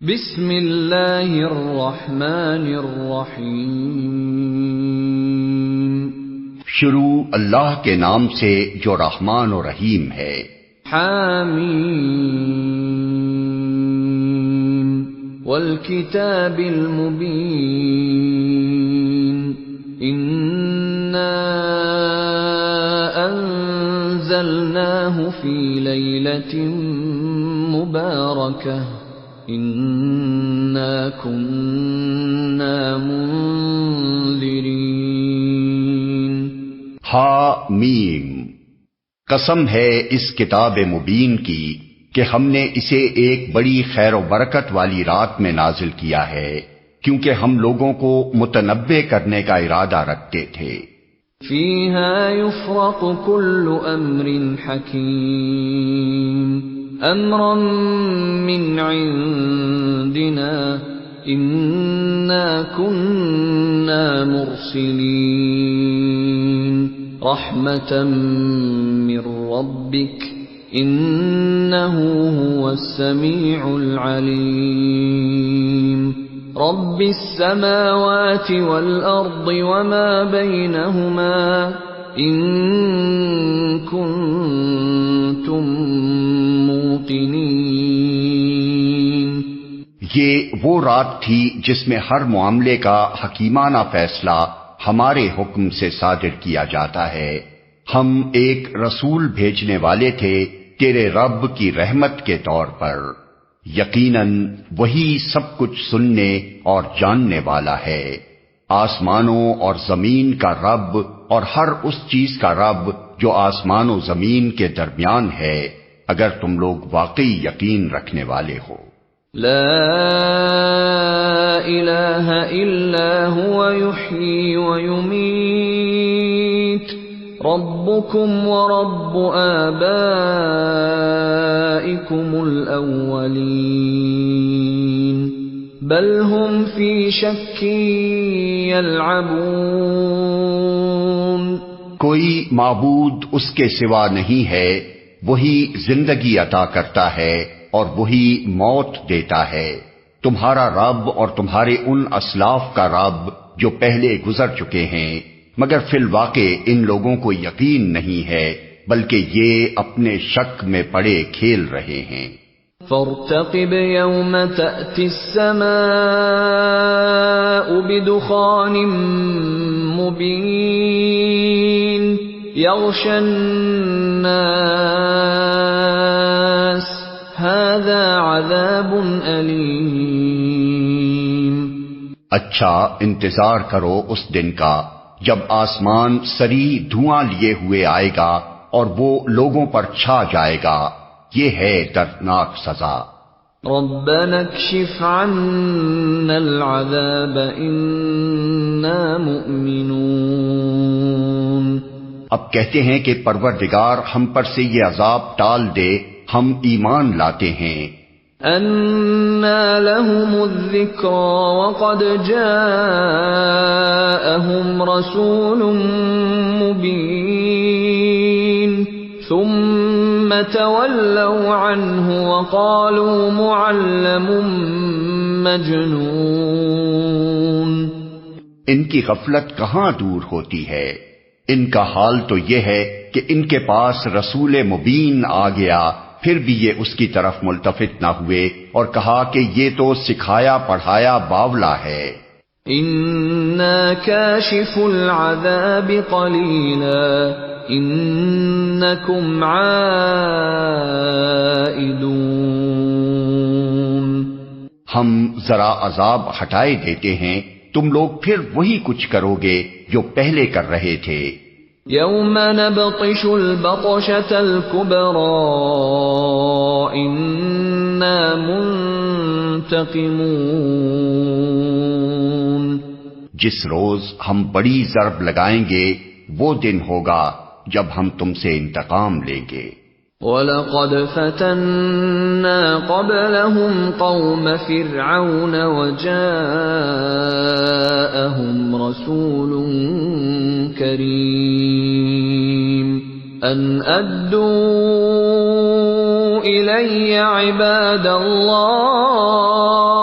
بسم اللہ الرحمن الرحیم۔ شروع اللہ کے نام سے جو رحمان و رحیم ہے۔ حامیم والکتاب المبین انا انزلناہ فی لیلۃ مبارکہ انا کننا منذرین۔ حامیم، قسم ہے اس کتاب مبین کی کہ ہم نے اسے ایک بڑی خیر و برکت والی رات میں نازل کیا ہے، کیونکہ ہم لوگوں کو متنبع کرنے کا ارادہ رکھتے تھے۔ فیہا یفرق کل امر حکیم امرا من عندنا انا کننا مرسلین رحمتا من ربک انہ هو السمیع العلیم رب السماوات والارض وما بینہما ان کنتم موقنین۔ یہ وہ رات تھی جس میں ہر معاملے کا حکیمانہ فیصلہ ہمارے حکم سے صادر کیا جاتا ہے۔ ہم ایک رسول بھیجنے والے تھے تیرے رب کی رحمت کے طور پر، یقیناً وہی سب کچھ سننے اور جاننے والا ہے۔ آسمانوں اور زمین کا رب اور ہر اس چیز کا رب جو آسمان و زمین کے درمیان ہے، اگر تم لوگ واقعی یقین رکھنے والے ہو۔ لا الہ الا هو یحیی ویمیت ربکم ورب آبائکم الاولین بل هم فی شک یلعبون۔ کوئی معبود اس کے سوا نہیں ہے، وہی زندگی عطا کرتا ہے اور وہی موت دیتا ہے۔ تمہارا رب اور تمہارے ان اسلاف کا رب جو پہلے گزر چکے ہیں، مگر فی الواقع ان لوگوں کو یقین نہیں ہے، بلکہ یہ اپنے شک میں پڑے کھیل رہے ہیں۔ فارتقب یوم تأتی السماء بدخان مبین یغشی الناس هذا عذاب علیم۔ اچھا انتظار کرو اس دن کا جب آسمان سری دھواں لیے ہوئے آئے گا اور وہ لوگوں پر چھا جائے گا، یہ ہے دردناک سزا۔ ربنا اکشف عنا العذاب انا مؤمنون۔ اب کہتے ہیں کہ پروردگار ہم پر سے یہ عذاب ٹال دے، ہم ایمان لاتے ہیں۔ انا لهم الذکری وقد جاءهم رسول مبین ثم تولوا عنه وقالوا معلم مجنون۔ ان کی غفلت کہاں دور ہوتی ہے، ان کا حال تو یہ ہے کہ ان کے پاس رسول مبین آ گیا، پھر بھی یہ اس کی طرف ملتفت نہ ہوئے اور کہا کہ یہ تو سکھایا پڑھایا باولا ہے۔ انا کاشف العذاب قلیلا انکم عائدون۔ ہم ذرا عذاب ہٹائے دیتے ہیں، تم لوگ پھر وہی کچھ کرو گے جو پہلے کر رہے تھے۔ یوم نبطش البطشۃ الکبری انا منتقمون۔ جس روز ہم بڑی ضرب لگائیں گے وہ دن ہوگا جب ہم تم سے انتقام لیں گے۔ وَلَقَدْ فَتَنَّا قَبْلَهُمْ قَوْمَ فِرْعَوْنَ وَجَاءَهُمْ رَسُولٌ كَرِيمٌ أَنْ أَدُّوا إِلَيَّ عِبَادَ اللَّهِ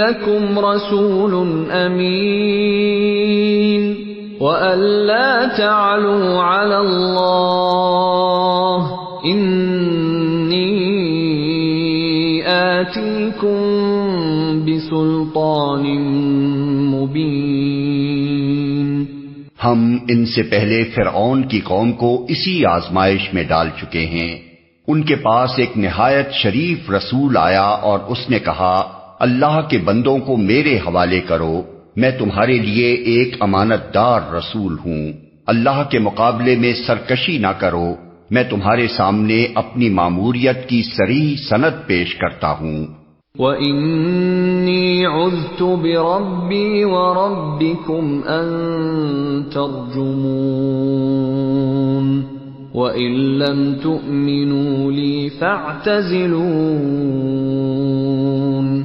لَكُمْ رَسُولٌ أَمِينٌ وَأَلَّا تَعْلُوا عَلَى اللَّهِ إِنِّي آتِيكُمْ بِسُلْطَانٍ مُبِينٍ۔ ہم ان سے پہلے فرعون کی قوم کو اسی آزمائش میں ڈال چکے ہیں۔ ان کے پاس ایک نہایت شریف رسول آیا اور اس نے کہا، اللہ کے بندوں کو میرے حوالے کرو، میں تمہارے لیے ایک امانت دار رسول ہوں، اللہ کے مقابلے میں سرکشی نہ کرو، میں تمہارے سامنے اپنی ماموریت کی صریح سند پیش کرتا ہوں۔ وَإِنِّي عُذْتُ بِرَبِّي وَرَبِّكُمْ أَن تَرْجُمُونِ وَإِن لَّمْ تُؤْمِنُوا لِي فَاعْتَزِلُونِ۔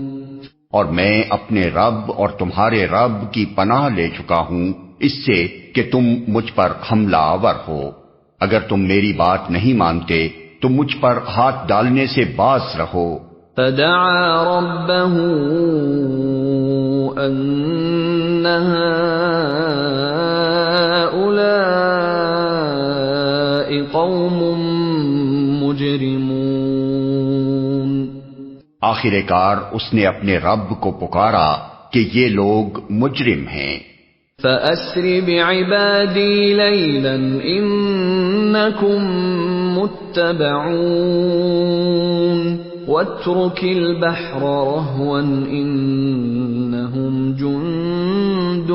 اور میں اپنے رب اور تمہارے رب کی پناہ لے چکا ہوں اس سے کہ تم مجھ پر حملہ آور ہو، اگر تم میری بات نہیں مانتے تو مجھ پر ہاتھ ڈالنے سے باز رہو۔ فدعا ربه أن هؤلاء قوم مجرمون۔ آخر کار اس نے اپنے رب کو پکارا کہ یہ لوگ مجرم ہیں۔ فَأَسْرِ بِعِبَادِي لَيْلًا إِنَّكُمْ مُتَّبَعُونَ وَاتْرُكِ الْبَحْرَ رَهْوًا إِنَّهُمْ جُنْدٌ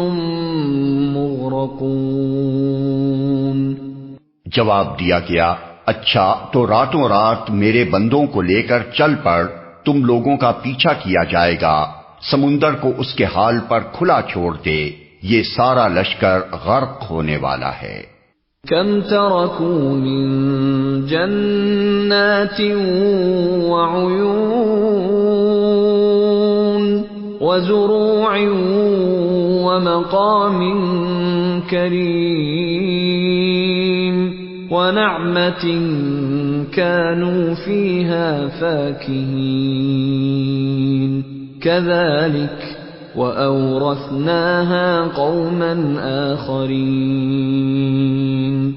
مُغْرَقُونَ۔ جواب دیا گیا، اچھا تو راتوں رات میرے بندوں کو لے کر چل پڑ، تم لوگوں کا پیچھا کیا جائے گا، سمندر کو اس کے حال پر کھلا چھوڑ دے، یہ سارا لشکر غرق ہونے والا ہے۔ کم ترکوا من جنات وعیون وزروع ومقام کریم ونعمة كانوا فيها فاكهين كذلك وَأَوْرَثْنَاهَا قَوْمًا آخَرِينَ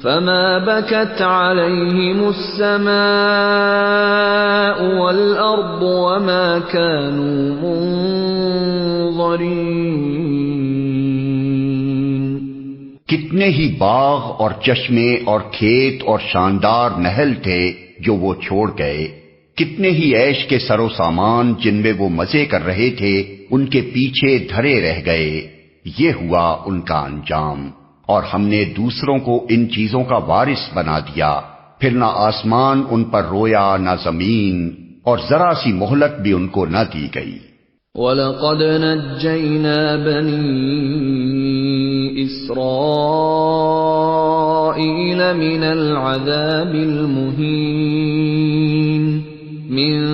فَمَا بَكَتْ عَلَيْهِمُ السَّمَاءُ وَالْأَرْضُ وَمَا كَانُوا مُنظَرِينَ۔ کتنے ہی باغ اور چشمے اور کھیت اور شاندار محل تھے جو وہ چھوڑ گئے، کتنے ہی عیش کے سر و سامان جن میں وہ مزے کر رہے تھے ان کے پیچھے دھرے رہ گئے۔ یہ ہوا ان کا انجام، اور ہم نے دوسروں کو ان چیزوں کا وارث بنا دیا، پھر نہ آسمان ان پر رویا نہ زمین، اور ذرا سی مہلت بھی ان کو نہ دی گئی۔ وَلَقَدْ نَجَّيْنَا بَنِي إِسْرَائِيلَ مِنَ الْعَذَابِ الْمُهِينِ من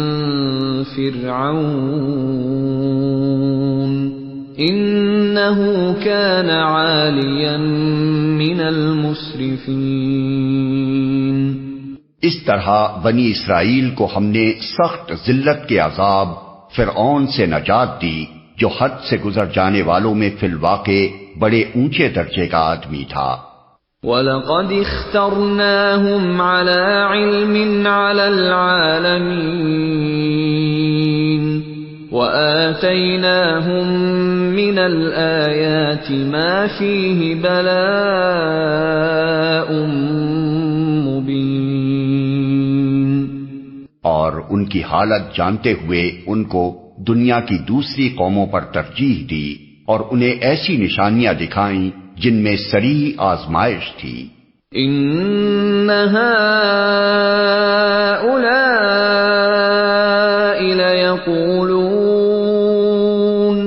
فرعون إنه كان عاليا من المسرفين۔ اس طرح بنی اسرائیل کو ہم نے سخت ذلت کے عذاب فرعون سے نجات دی جو حد سے گزر جانے والوں میں فی الواقع بڑے اونچے درجے کا آدمی تھا۔ وَلَقَدِ اخْتَرْنَاهُمْ عَلَى عِلْمٍ عَلَى الْعَالَمِينَ وَآتَيْنَاهُمْ مِنَ الْآيَاتِ مَا فِيهِ بَلَاءٌ مُبِينٌ۔ اور ان کی حالت جانتے ہوئے ان کو دنیا کی دوسری قوموں پر ترجیح دی اور انہیں ایسی نشانیاں دکھائیں جن میں صریح آزمائش تھی۔ ان هؤلاء ليقولون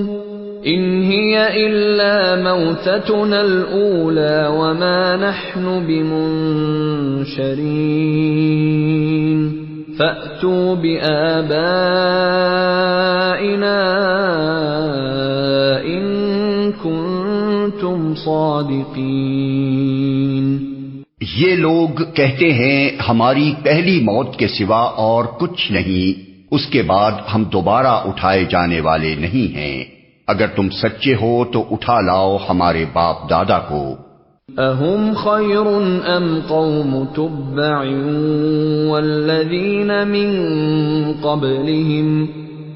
ان هي الا موتتنا الاولى وما نحن بمنشرين فأتوا بآبائنا ان کنتم صادقین۔ یہ لوگ کہتے ہیں ہماری پہلی موت کے سوا اور کچھ نہیں، اس کے بعد ہم دوبارہ اٹھائے جانے والے نہیں ہیں۔ اگر تم سچے ہو تو اٹھا لاؤ ہمارے باپ دادا کو۔ اہم خیر ام قوم تبع والذین من قبلہم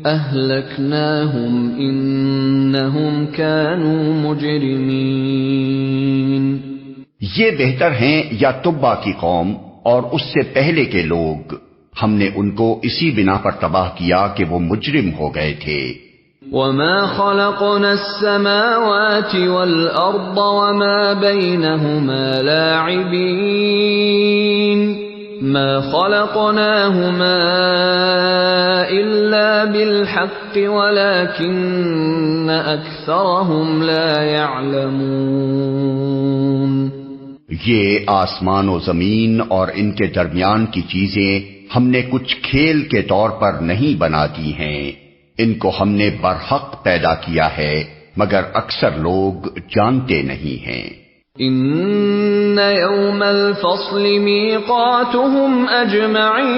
اہلکناہم انہم کانوا مجرمین۔ یہ بہتر ہیں یا تبع کی قوم اور اس سے پہلے کے لوگ، ہم نے ان کو اسی بنا پر تباہ کیا کہ وہ مجرم ہو گئے تھے۔ وما خلقنا السماوات والأرض وما بينهما لاعبين ما خلقناهما إلا بالحق ولكن أكثرهم لا يعلمون۔ یہ آسمان و زمین اور ان کے درمیان کی چیزیں ہم نے کچھ کھیل کے طور پر نہیں بنا دی ہیں، ان کو ہم نے برحق پیدا کیا ہے مگر اکثر لوگ جانتے نہیں ہیں۔ ان یوم الفصل میقاتهم اجمعین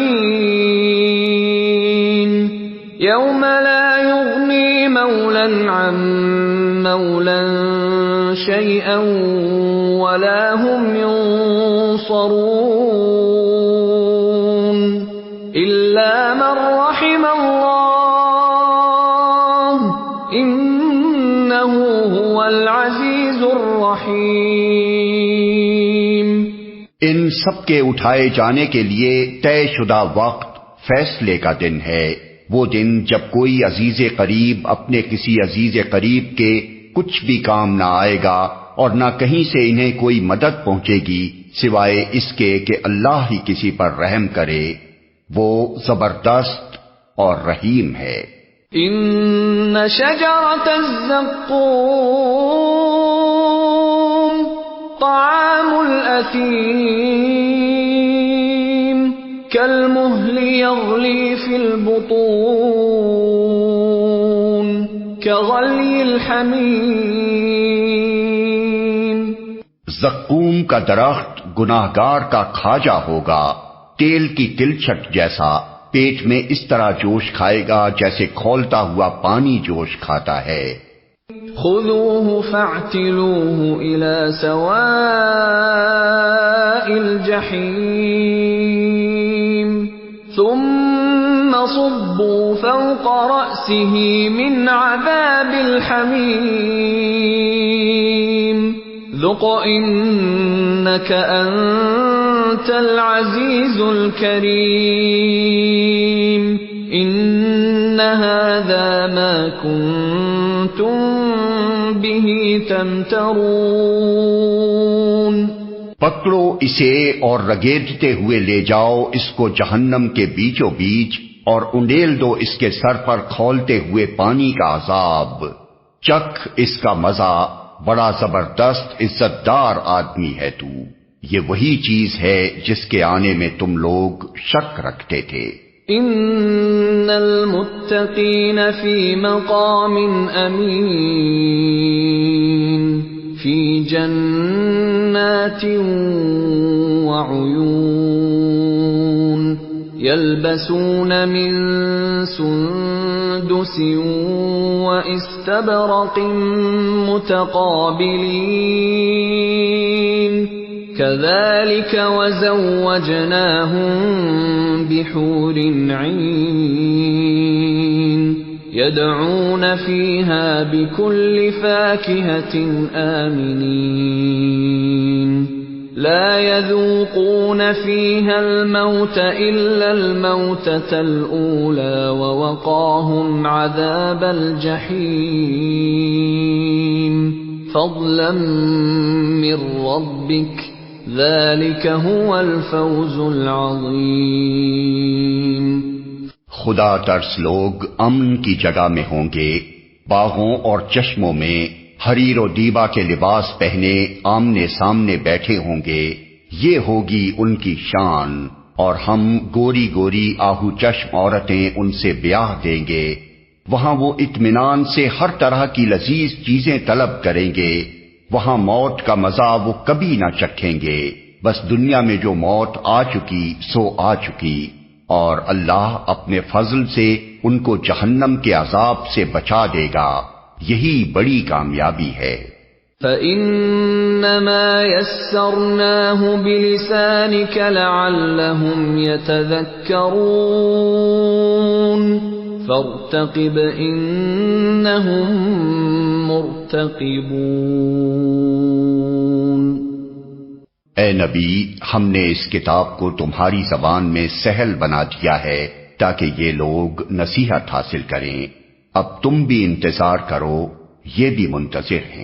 یوم لا یغنی مولا عن مولا شیئا ولا هم ينصرون الا من رحم اللہ انه هو العزیز الرحیم۔ ان سب کے اٹھائے جانے کے لیے طے شدہ وقت فیصلے کا دن ہے، وہ دن جب کوئی عزیز قریب اپنے کسی عزیز قریب کے کچھ بھی کام نہ آئے گا اور نہ کہیں سے انہیں کوئی مدد پہنچے گی سوائے اس کے کہ اللہ ہی کسی پر رحم کرے، وہ زبردست اور رحیم ہے۔ ان شجرۃ الزقوم طعام الاثیم کالمہل یغلی فی البطون کغلی الحمیم۔ زقوم کا درخت گناہگار کا کھاجا ہوگا، تیل کی تلچھٹ جیسا، پیٹ میں اس طرح جوش کھائے گا جیسے کھولتا ہوا پانی جوش کھاتا ہے۔ خذوه فاعتلوه الى سواء الجحیم ثم صبوا فوق رأسه من عذاب الحمیم ذق انك انت العزیز الکریم ان هذا ما کنتم به تمترون۔ پکڑو اسے اور رگیدتے ہوئے لے جاؤ اس کو جہنم کے بیچوں بیچ اور انڈیل دو اس کے سر پر کھولتے ہوئے پانی کا عذاب، چکھ اس کا مزہ، بڑا زبردست عزت دار آدمی ہے تو۔ یہ وہی چیز ہے جس کے آنے میں تم لوگ شک رکھتے تھے۔ ان المتقین فی مقام امین فی جنات وعیون یلبسون من سندس واستبرق متقابلین كذلك وزوجناهم بحور عين يدعون فيها بكل فاكهة آمنين لا يذوقون فيها الموت إلا الموتة الأولى ووقاهم عذاب الجحيم فضلا من ربك ذلك هو الفوز العظیم۔ خدا ترس لوگ امن کی جگہ میں ہوں گے، باغوں اور چشموں میں حریر و دیبا کے لباس پہنے آمنے سامنے بیٹھے ہوں گے، یہ ہوگی ان کی شان، اور ہم گوری گوری آہو چشم عورتیں ان سے بیاہ دیں گے، وہاں وہ اطمینان سے ہر طرح کی لذیذ چیزیں طلب کریں گے، وہاں موت کا مزہ وہ کبھی نہ چکھیں گے، بس دنیا میں جو موت آ چکی سو آ چکی، اور اللہ اپنے فضل سے ان کو جہنم کے عذاب سے بچا دے گا، یہی بڑی کامیابی ہے۔ فَإِنَّمَا يَسَّرْنَاهُ بِلِسَانِكَ لَعَلَّهُمْ يَتَذَكَّرُونَ فَارْتَقِبْ إِنَّهُمْ مُرْتَقِبُونَ۔ اے نبی، ہم نے اس کتاب کو تمہاری زبان میں سہل بنا دیا ہے تاکہ یہ لوگ نصیحت حاصل کریں۔ اب تم بھی انتظار کرو، یہ بھی منتظر ہیں۔